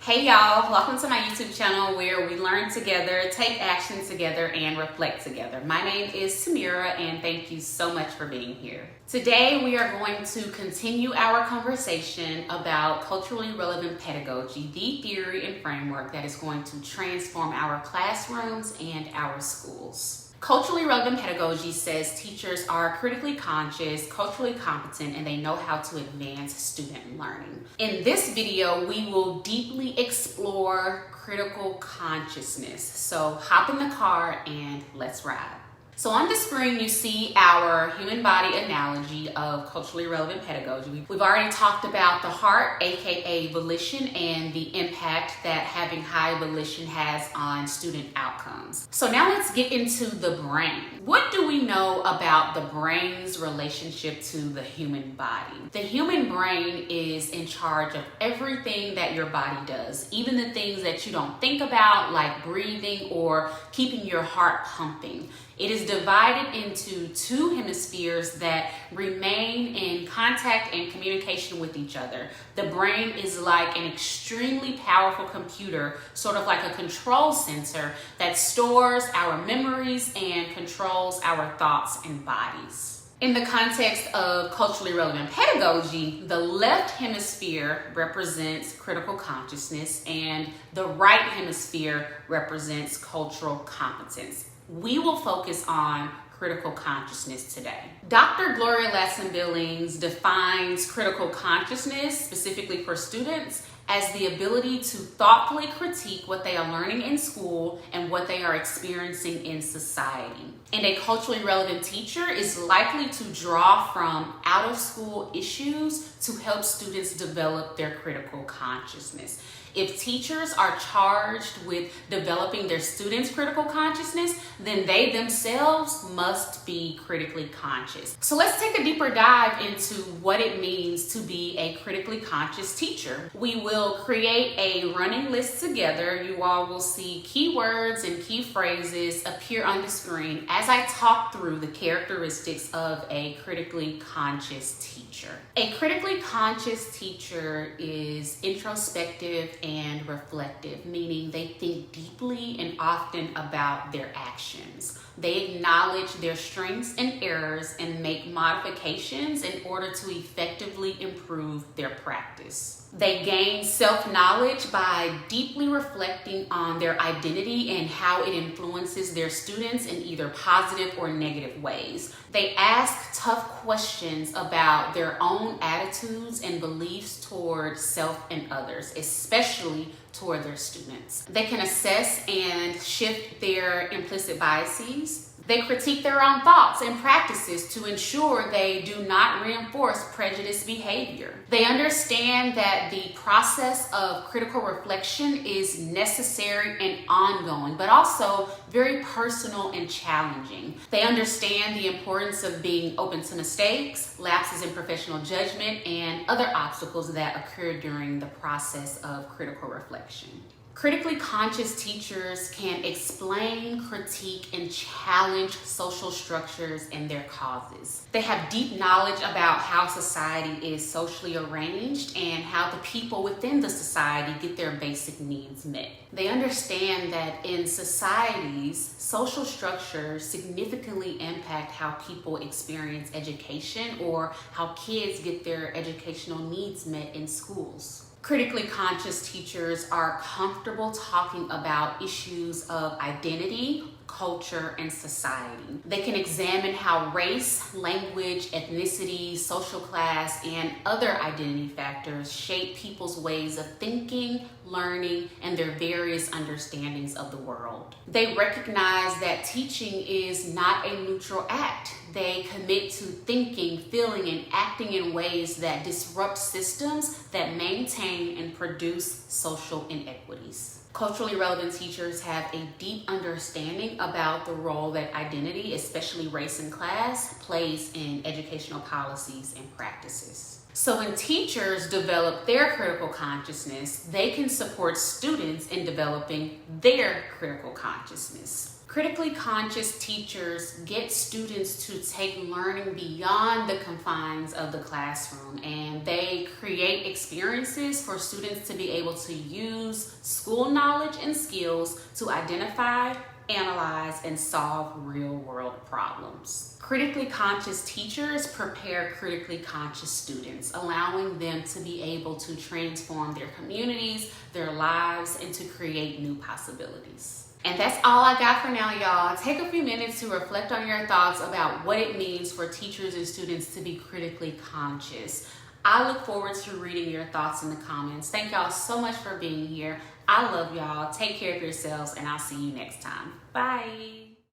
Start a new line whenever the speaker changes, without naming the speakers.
Hey y'all, welcome to my YouTube channel where we learn together, take action together, and reflect together. My name is Samira and thank you so much for being here. Today we are going to continue our conversation about culturally relevant pedagogy, the theory and framework that is going to transform our classrooms and our schools. Culturally relevant pedagogy says teachers are critically conscious, culturally competent, and they know how to advance student learning. In this video, we will deeply explore critical consciousness. So hop in the car and let's ride. So on the screen, you see our human body analogy of culturally relevant pedagogy. We've already talked about the heart, aka volition, and the impact that having high volition has on student outcomes. So now let's get into the brain. What do we know about the brain's relationship to the human body? The human brain is in charge of everything that your body does, even the things that you don't think about, like breathing or keeping your heart pumping. It is divided into two hemispheres that remain in contact and communication with each other. The brain is like an extremely powerful computer, sort of like a control center that stores our memories and controls our thoughts and bodies. In the context of culturally relevant pedagogy, the left hemisphere represents critical consciousness and the right hemisphere represents cultural competence. We will focus on critical consciousness today. Dr. Gloria Ladson-Billings defines critical consciousness, specifically for students, as the ability to thoughtfully critique what they are learning in school and what they are experiencing in society. And a culturally relevant teacher is likely to draw from out-of-school issues to help students develop their critical consciousness. If teachers are charged with developing their students' critical consciousness, then they themselves must be critically conscious. So let's take a deeper dive into what it means to be a critically conscious teacher. We will create a running list together. You all will see keywords and key phrases appear on the screen as I talk through the characteristics of a critically conscious teacher. A critically conscious teacher is introspective and reflective, meaning they think deeply and often about their actions. They acknowledge their strengths and errors and make modifications in order to effectively improve their practice. They gain self-knowledge by deeply reflecting on their identity and how it influences their students in either positive or negative ways. They ask tough questions about their own attitudes and beliefs toward self and others, especially toward their students. They can assess and shift their implicit biases. They critique their own thoughts and practices to ensure they do not reinforce prejudiced behavior. They understand that the process of critical reflection is necessary and ongoing, but also very personal and challenging. They understand the importance of being open to mistakes, lapses in professional judgment, and other obstacles that occur during the process of critical reflection. Critically conscious teachers can explain, critique, and challenge social structures and their causes. They have deep knowledge about how society is socially arranged and how the people within the society get their basic needs met. They understand that in societies, social structures significantly impact how people experience education or how kids get their educational needs met in schools. Critically conscious teachers are comfortable talking about issues of identity, culture, and society. They can examine how race, language, ethnicity, social class, and other identity factors shape people's ways of thinking, learning, and their various understandings of the world. They recognize that teaching is not a neutral act. They commit to thinking, feeling, and acting in ways that disrupt systems that maintain and produce social inequities. Culturally relevant teachers have a deep understanding about the role that identity, especially race and class, plays in educational policies and practices. So when teachers develop their critical consciousness, they can support students in developing their critical consciousness. Critically conscious teachers get students to take learning beyond the confines of the classroom, and they create experiences for students to be able to use school knowledge and skills to identify, analyze, and solve real-world problems. Critically conscious teachers prepare critically conscious students, allowing them to be able to transform their communities, their lives, and to create new possibilities. And that's all I got for now, y'all. Take a few minutes to reflect on your thoughts about what it means for teachers and students to be critically conscious. I look forward to reading your thoughts in the comments. Thank y'all so much for being here. I love y'all. Take care of yourselves, and I'll see you next time. Bye.